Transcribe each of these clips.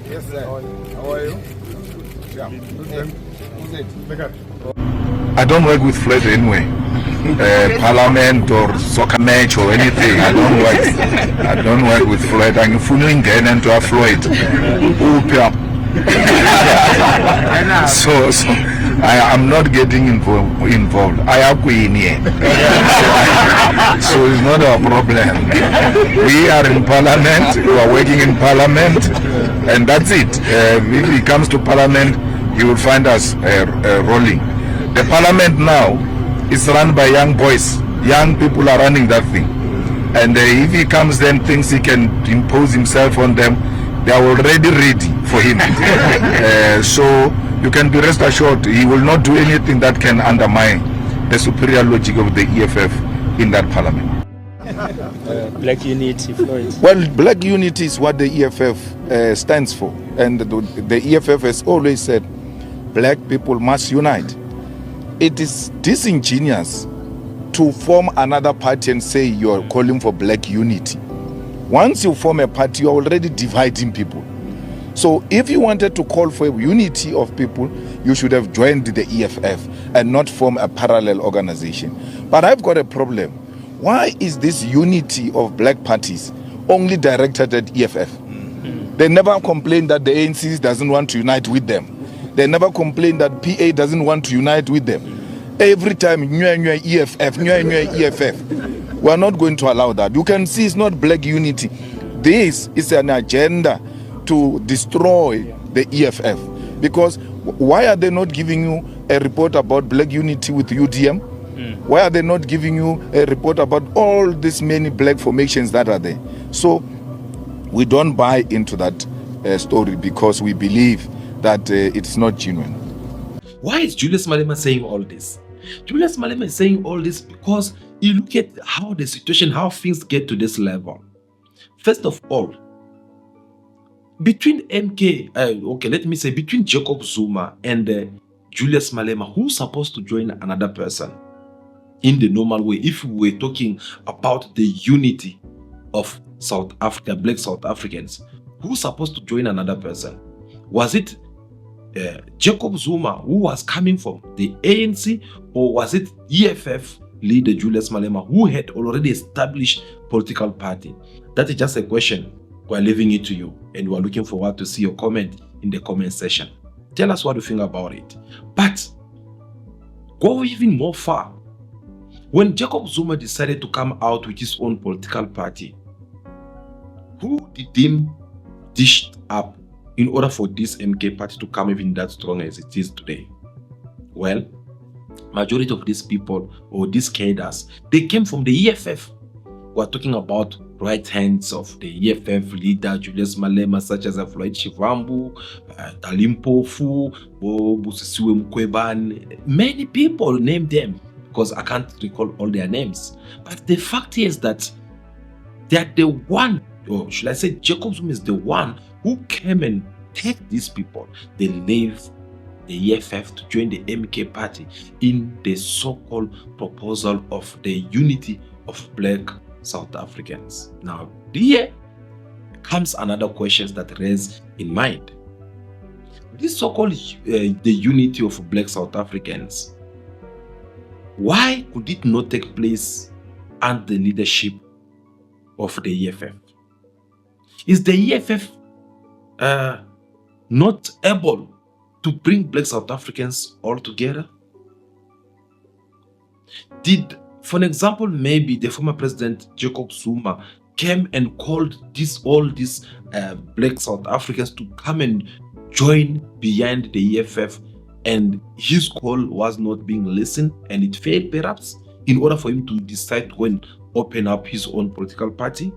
Yes, sir. How are you? I don't work with Floyd anyway. Parliament or soccer match or anything. I don't work with Floyd. I'm fully engaged into a Floyd. So I'm not getting involved. I am Queen here. So it's not a problem. We are in Parliament. We are working in Parliament, and that's it. If it comes to Parliament, you will find us rolling. The Parliament now is run by young boys. Young people are running that thing. And if he comes then thinks he can impose himself on them, they are already ready for him. So you can be rest assured he will not do anything that can undermine the superior logic of the EFF in that Parliament. Black unity, Floyd. Well, black unity is what the EFF stands for. And the EFF has always said black people must unite. It is disingenuous to form another party and say you are calling for black unity. Once you form a party, you are already dividing people. So if you wanted to call for unity of people, you should have joined the EFF and not form a parallel organization. But I've got a problem. Why is this unity of black parties only directed at EFF? They never complain that the ANC doesn't want to unite with them. They never complain that PA doesn't want to unite with them. Every time, EFF. We are not going to allow that. You can see it's not black unity. This is an agenda to destroy the EFF. Because why are they not giving you a report about black unity with UDM? Why are they not giving you a report about all these many black formations that are there? So we don't buy into that story because we believe that it's not genuine. Why is Julius Malema saying all this? Julius Malema is saying all this because you look at how the situation, how things get to this level. First of all, between between Jacob Zuma and Julius Malema, who's supposed to join another person in the normal way? If we were talking about the unity of South Africa, black South Africans, who's supposed to join another person? Was it Jacob Zuma, who was coming from the ANC, or was it EFF leader Julius Malema, who had already established political party? That is just a question. We're leaving it to you, and we're looking forward to see your comment in the comment section. Tell us what you think about it. But go even more far. When Jacob Zuma decided to come out with his own political party, who did him dish up in order for this MK party to come even that strong as it is today? Well, majority of these people or these cadres, they came from the EFF. We're talking about right hands of the EFF leader Julius Malema, such as Floyd Shivambu, Dalimpofu, Busisiwe Mkweban. Many people named them because I can't recall all their names. But the fact is that they're the one, or should I say Jacob Zuma is the one who came and take these people. They leave the EFF to join the MK party in the so-called proposal of the unity of black South Africans. Now, here comes another question that raise in mind. This so-called the unity of black South Africans, why could it not take place under the leadership of the EFF? Is the EFF not able to bring black South Africans all together? Did, for an example, maybe the former president Jacob Zuma came and called all these black South Africans to come and join behind the EFF, and his call was not being listened and it failed perhaps in order for him to decide to go and open up his own political party?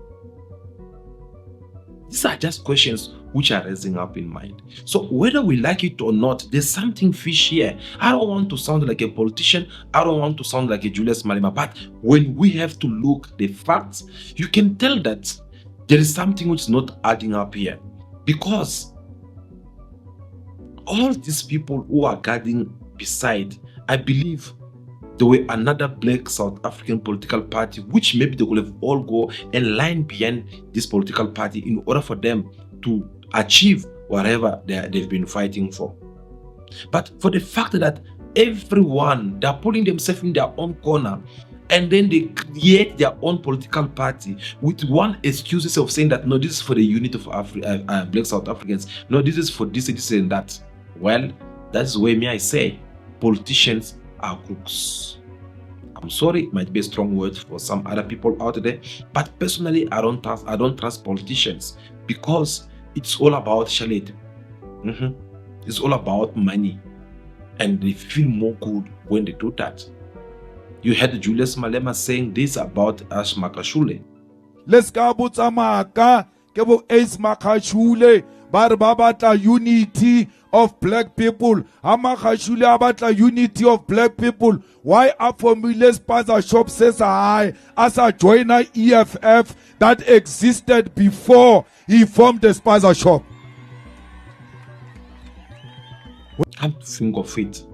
These are just questions which are raising up in mind. So whether we like it or not, there's something fish here. I don't want to sound like a politician. I don't want to sound like a Julius Malema. But when we have to look at the facts, you can tell that there is something which is not adding up here. Because all these people who are gathering beside, I believe there were another black South African political party, which maybe they could have all go and line behind this political party in order for them to achieve whatever they've been fighting for. But for the fact that everyone, they're putting themselves in their own corner, and then they create their own political party with one excuses of saying that no, this is for the unity of black South Africans. No, this is for this and that. Well, that's where I say politicians are crooks. I'm sorry, it might be a strong word for some other people out there, but personally, I don't trust politicians because it's all about charade. It's all about money, and they feel more good when they do that. You heard Julius Malema saying this about Ash Makashule. Let's go Maka, Kebo Ace Makashule, Barbabata unity of black people. Amakashule abata unity of black people. Why up for Miles Paza Shop says I as a joiner EFF that existed before he formed the Spaza Shop. Come to think of it,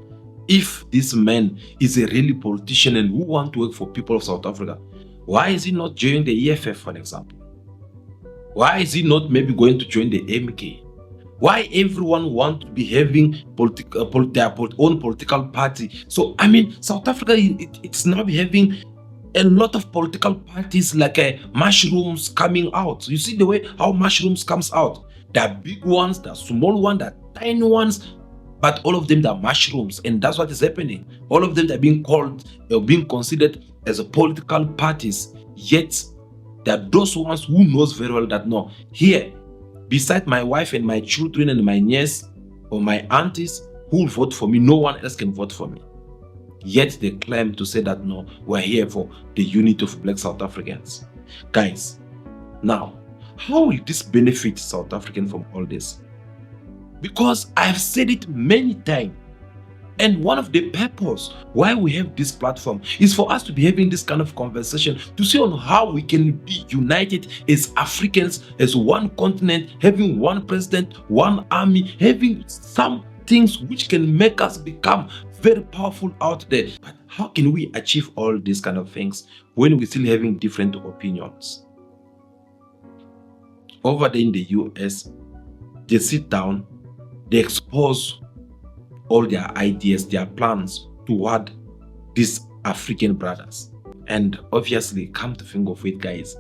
if this man is a really politician and who want to work for people of South Africa, why is he not joining the EFF, for example? Why is he not maybe going to join the MK? Why everyone want to be having their own political party? So, I mean, South Africa, it's now having a lot of political parties like mushrooms coming out. You see the way how mushrooms comes out. There are big ones, there are small ones, there are tiny ones, but all of them are mushrooms, and that's what is happening. All of them are being called, being considered as political parties. Yet, there are those ones who knows very well that no, here, beside my wife and my children and my niece or my aunties who will vote for me, no one else can vote for me. Yet they claim to say that no, we're here for the unity of black South Africans. Guys, now, how will this benefit South Africans from all this? Because I've said it many times, and one of the purpose why we have this platform is for us to be having this kind of conversation to see on how we can be united as Africans, as one continent, having one president, one army, having some things which can make us become very powerful out there. But how can we achieve all these kind of things when we're still having different opinions? Over there in the US, they sit down, they expose all their ideas, their plans toward these African brothers. And obviously, come to think of it, guys,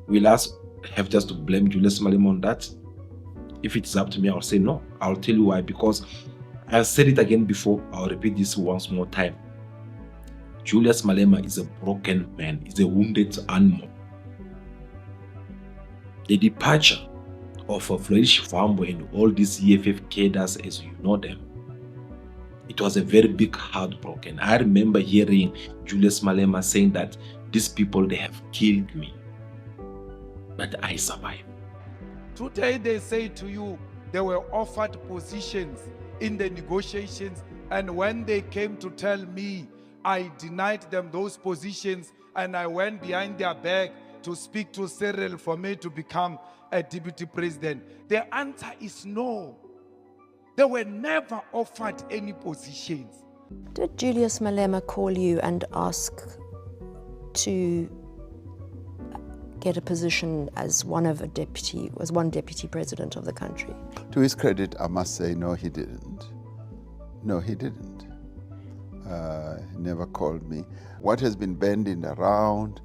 will us have just to blame Julius Malema on that? If it's up to me, I'll say no. I'll tell you why. Because I've said it again before, I'll repeat this once more time. Julius Malema is a broken man, he's a wounded animal. The departure of Flourish Fambo and all these EFF cadres as you know them, it was a very big heartbroken. I remember hearing Julius Malema saying that these people, they have killed me, but I survived. Today they say to you, they were offered positions in the negotiations, and when they came to tell me, I denied them those positions, and I went behind their back to speak to Cyril for me to become a deputy president. The answer is no. They were never offered any positions. Did Julius Malema call you and ask to get a position as one deputy president of the country? To his credit, I must say, no, he didn't. No, he didn't. He never called me. What has been bandied around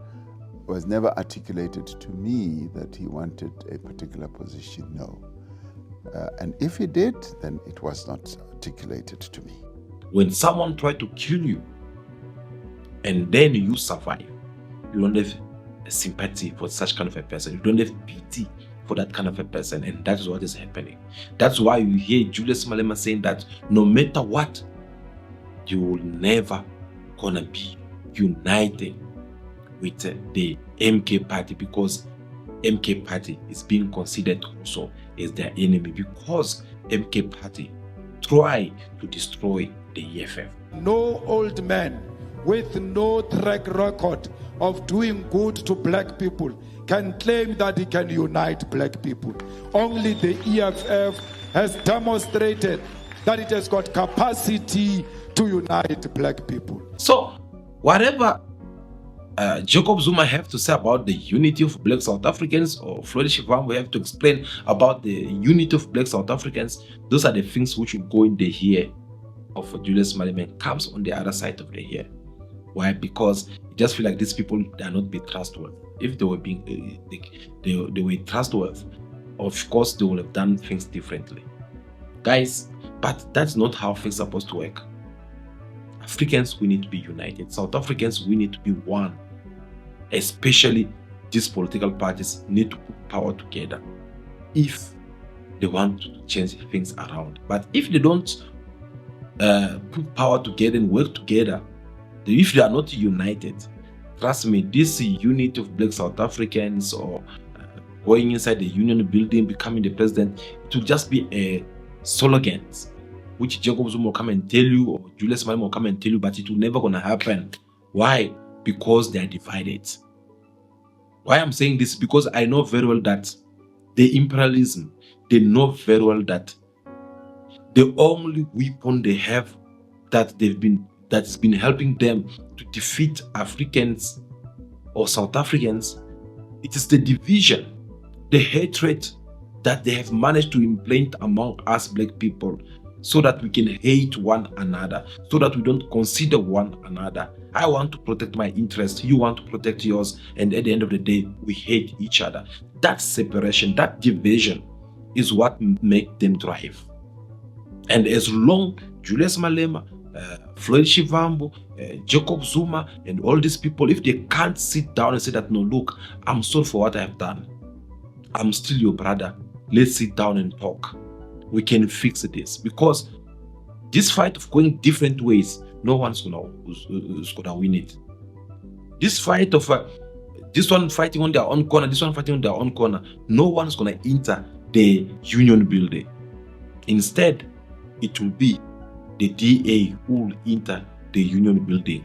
was never articulated to me that he wanted a particular position, no. And if he did, then it was not articulated to me. When someone tried to kill you and then you survive, you don't have sympathy for such kind of a person. You don't have pity for that kind of a person, and that is what is happening. That's why you hear Julius Malema saying that no matter what, you will never gonna be united with the MK party, because MK party is being considered also as their enemy, because MK party try to destroy the EFF. No old man with no track record of doing good to black people can claim that he can unite black people. Only the EFF has demonstrated that it has got capacity to unite black people. So, whatever Jacob Zuma have to say about the unity of Black South Africans, or Floyd Shivambu have to explain about the unity of Black South Africans, those are the things which will go in the ear of Julius Malema, comes on the other side of the ear. Why? Because you just feel like these people, they are not be trustworthy. If they were being, they were trustworthy, of course they would have done things differently, guys. But that's not how things are supposed to work. Africans, we need to be united. South Africans, we need to be one. Especially these political parties need to put power together if they want to change things around. But if they don't put power together and work together, if they are not united, trust me, this unity of Black South Africans, or going inside the union building, becoming the president, it will just be a slogan which Jacob Zuma will come and tell you, or Julius Malema will come and tell you, but it will never gonna happen. Why? Because they are divided. Why I'm saying this? Because I know very well that the imperialism, they know very well that the only weapon they have that's been helping them to defeat Africans or South Africans, it is the division, the hatred that they have managed to implant among us Black people, so that we can hate one another, so that we don't consider one another. I want to protect my interests, you want to protect yours, and at the end of the day, we hate each other. That separation, that division is what makes them thrive. And as long Julius Malema, Floyd Shivambu, Jacob Zuma, and all these people, if they can't sit down and say that, no, look, I'm sorry for what I have done, I'm still your brother, let's sit down and talk, we can fix this. Because this fight of going different ways, no one's gonna win it. This fight of this one fighting on their own corner, this one fighting on their own corner, no one's gonna enter the union building. Instead, it will be the DA who will enter the union building.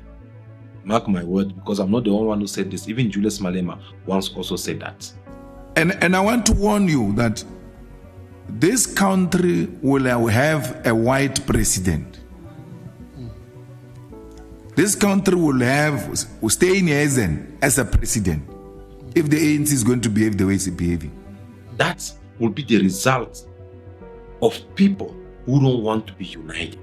Mark my word, because I'm not the only one who said this. Even Julius Malema once also said that. And I want to warn you that this country will have a white president. This country will stay in Ezen as a president if the ANC is going to behave the way it's behaving. That will be the result of people who don't want to be united,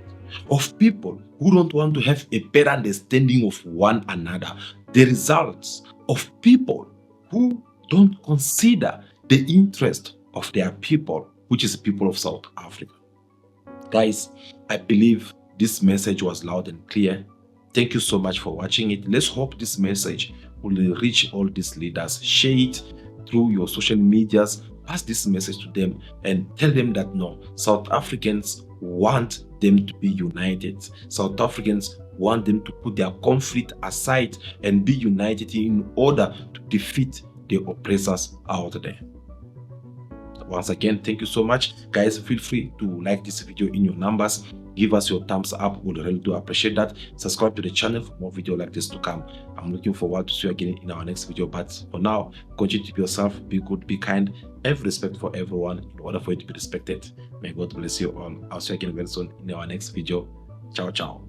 of people who don't want to have a better understanding of one another, the results of people who don't consider the interest of their people, which is the people of South Africa. Guys, I believe this message was loud and clear. Thank you so much for watching it. Let's hope this message will reach all these leaders. Share it through your social medias. Pass this message to them and tell them that no, South Africans want them to be united. South Africans want them to put their conflict aside and be united in order to defeat the oppressors out there. Once again, thank you so much. Guys, feel free to like this video in your numbers. Give us your thumbs up. We really do appreciate that. Subscribe to the channel for more videos like this to come. I'm looking forward to see you again in our next video. But for now, continue to be yourself, be good, be kind, have respect for everyone in order for you to be respected. May God bless you all. I'll see you again very soon in our next video. Ciao, ciao.